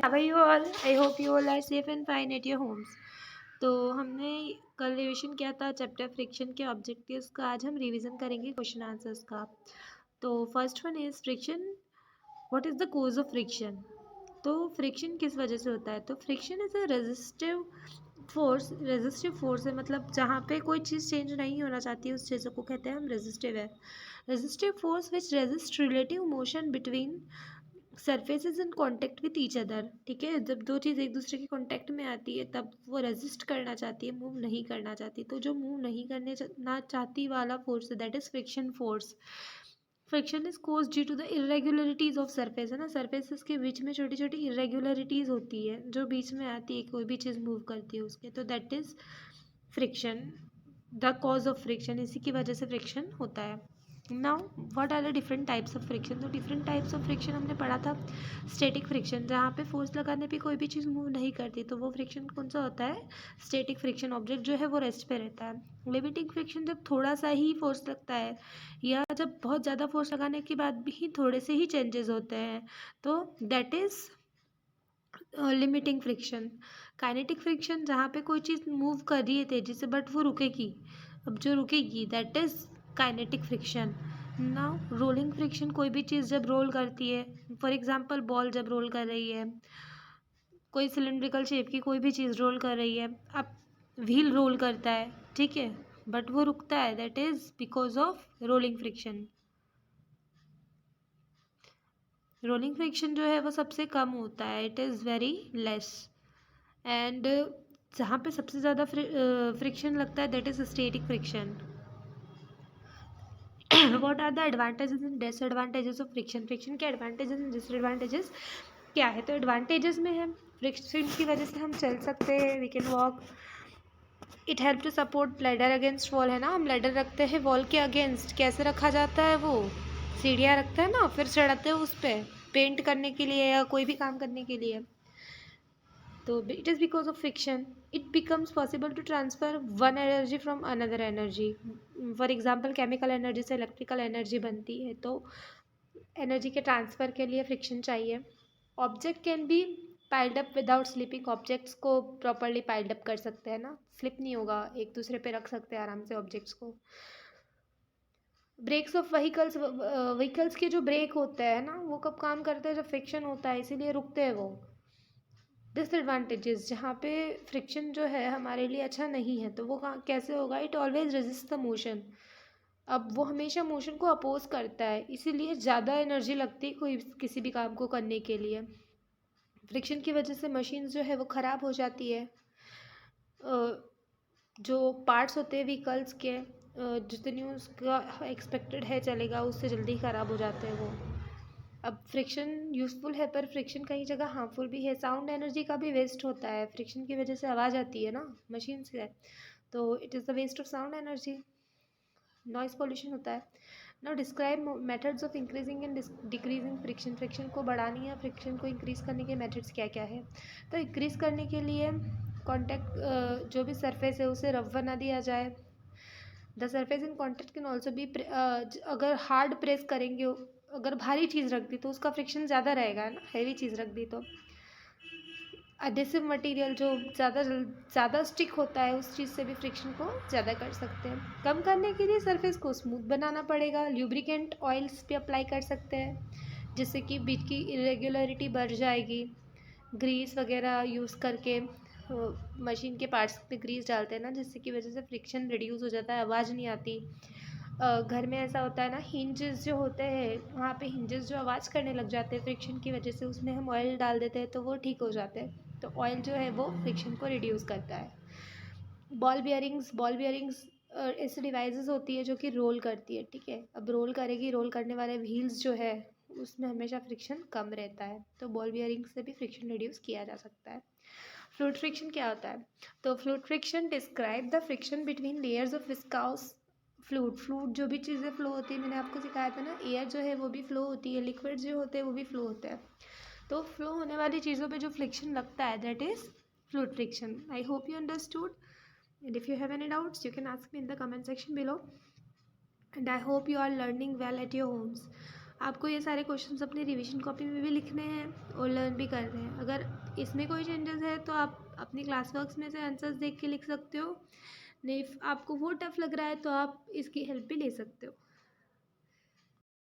How are you all? I hope you all are safe and fine at your homes. तो हमने कल revision किया था chapter friction के ऑब्जेक्टिव्स का. आज हम रिवीजन करेंगे क्वेश्चन आंसर्स का. तो first one is friction. What is the cause of friction? तो फ्रिक्शन किस वजह से होता है? तो friction is a resistive force. Resistive force है, मतलब जहाँ पे कोई चीज़ चेंज नहीं होना चाहती उस चीज़ को कहते हैं हम रेजिस्टिव है. Resistive force which resist relative motion between surfaces in contact with each other. ठीक है, जब दो चीज़ एक दूसरे के कॉन्टेक्ट में आती है तब वो रेजिस्ट करना चाहती है, मूव नहीं करना चाहती. तो जो मूव नहीं करने ना चाहती वाला फोर्स है that is friction force. Friction is caused due to the irregularities of surface. है ना, सरफेसेस के बीच में छोटी छोटी इरेगुलरिटीज होती है जो बीच में आती है, कोई भी चीज़ मूव करती है उसके. तो that is friction, the cause of friction. इसी की वजह से फ्रिक्शन होता है. Now what are the different types of friction? तो डिफरेंट टाइप्स ऑफ फ्रिक्शन हमने पढ़ा था. स्टैटिक फ्रिक्शन, जहाँ पे फोर्स लगाने पे कोई भी चीज़ मूव नहीं करती, तो वो फ्रिक्शन कौन सा होता है? Static friction. ऑब्जेक्ट जो है वो रेस्ट पे रहता है. लिमिटिंग फ्रिक्शन, जब थोड़ा सा ही फोर्स लगता है या जब बहुत ज़्यादा फोर्स लगाने के बाद भी थोड़े से ही चेंजेस होते हैं, तो that is limiting friction. Kinetic friction, जहाँ पे कोई चीज़ मूव कर रही है तेजी से बट वो रुकेगी. अब जो रुकेगी that is kinetic friction. Now rolling friction, कोई भी चीज़ जब रोल करती है, फॉर एग्जांपल बॉल जब रोल कर रही है, कोई सिलिंड्रिकल शेप की कोई भी चीज़ रोल कर रही है, अब व्हील रोल करता है, ठीक है, बट वो रुकता है, that is because of rolling friction. Rolling friction जो है वो सबसे कम होता है, it is very less. And जहाँ पे सबसे ज़्यादा फ्रिक्शन लगता है that is static friction. What are the advantages and disadvantages of friction? Friction के एडवांटेजेस एंड डिसएडवांटेजेस क्या है? तो एडवांटेजेस में है फ्रिक्शन की वजह से हम चल सकते हैं, we can walk. It help to support ladder against wall. है ना, हम लैडर रखते हैं वॉल के अगेंस्ट. कैसे रखा जाता है? वो सीढ़ियाँ रखते हैं ना, फिर चढ़ाते हैं उस पर पेंट करने के लिए या कोई भी काम करने के लिए. तो it is because of friction it becomes possible to transfer one energy from another energy. For example, chemical energy से इलेक्ट्रिकल एनर्जी बनती है, तो एनर्जी के ट्रांसफ़र के लिए फ्रिक्शन चाहिए. Object can be piled up without slipping. Objects को properly piled up कर सकते हैं ना, स्लिप नहीं होगा, एक दूसरे पे रख सकते हैं आराम से ऑब्जेक्ट्स को. ब्रेक्स ऑफ व्हीकल्स, व्हीकल्स के जो ब्रेक होते हैं ना वो कब काम करते हैं? जब फ्रिक्शन होता है, इसीलिए रुकते हैं वो. डिसएडवांटेजेस, जहाँ पे फ्रिक्शन जो है हमारे लिए अच्छा नहीं है, तो वो कैसे होगा? It always resist the motion. अब वो हमेशा मोशन को अपोज करता है, इसीलिए ज़्यादा एनर्जी लगती है कोई किसी भी काम को करने के लिए. फ्रिक्शन की वजह से मशीन जो है वो ख़राब हो जाती है. जो पार्ट्स होते हैं व्हीकल्स के, जितनी उसका एक्सपेक्टेड है चलेगा उससे जल्दी ख़राब हो जाते हैं वो. अब फ्रिक्शन यूज़फुल है पर फ्रिक्शन कई जगह हार्मफुल भी है. साउंड एनर्जी का भी वेस्ट होता है, फ्रिक्शन की वजह से आवाज़ आती है ना मशीन से, तो it is the waste of sound energy. Noise pollution होता है. Now describe methods of increasing and decreasing friction. Friction को बढ़ानी या फ्रिक्शन को इंक्रीज़ करने के मेथड्स क्या क्या है? तो इंक्रीज़ करने के लिए कॉन्टैक्ट जो भी सरफेस है उसे रफ बना दिया जाए. The surface in contact can also be, अगर हार्ड प्रेस करेंगे, अगर भारी चीज़ रख दी तो उसका फ्रिक्शन ज़्यादा रहेगा ना, हैवी चीज़ रख दी तो. एडेसिव मटेरियल, जो ज़्यादा स्टिक होता है उस चीज़ से भी फ्रिक्शन को ज़्यादा कर सकते हैं. कम करने के लिए सरफेस को स्मूथ बनाना पड़ेगा. ल्यूब्रिकेंट ऑयल्स भी अप्लाई कर सकते हैं जिससे कि बीच की इरेगुलरिटी बढ़ जाएगी. ग्रीस वगैरह यूज़ करके मशीन के पार्ट्स पे ग्रीस डालते हैं ना, जिससे की वजह से फ्रिक्शन रिड्यूस हो जाता है, आवाज़ नहीं आती. घर में ऐसा होता है ना, हिंजेस जो होते हैं वहाँ पे हिंजेस जो आवाज़ करने लग जाते हैं फ्रिक्शन की वजह से, उसमें हम ऑयल डाल देते हैं तो वो ठीक हो जाते हैं. तो ऑयल जो है वो फ्रिक्शन को रिड्यूस करता है. बॉल बियरिंग्स ऐसी डिवाइसेस होती है जो कि रोल करती है, ठीक है. अब रोल करेगी, रोल करने वाले व्हील्स जो है उसमें हमेशा फ्रिक्शन कम रहता है, तो बॉल बियरिंग से भी फ्रिक्शन रिड्यूस किया जा सकता है. फ्लूइड फ्रिक्शन क्या होता है? तो fluid friction describe the friction between layers of viscous fluid. जो भी चीज़ें फ्लो होती है, मैंने आपको सिखाया था ना, एयर जो है वो भी फ्लो होती है, लिक्विड जो होते हैं वो भी फ्लो होते हैं. तो फ्लो होने वाली चीज़ों पे जो फ्रिक्शन लगता है that is fluid friction. I hope you understood, and if you have any doubts you can ask me in the comment section below, and I hope you are learning well at your homes. आपको ये सारे questions अपनी revision copy में भी लिखने हैं और learn भी करने हैं। अगर इसमें कोई चेंजेस है तो आप अपनी क्लास वर्क्स में से आंसर्स देख के लिख सकते हो, नहीं आपको वो टफ लग रहा है तो आप इसकी हेल्प भी ले सकते हो।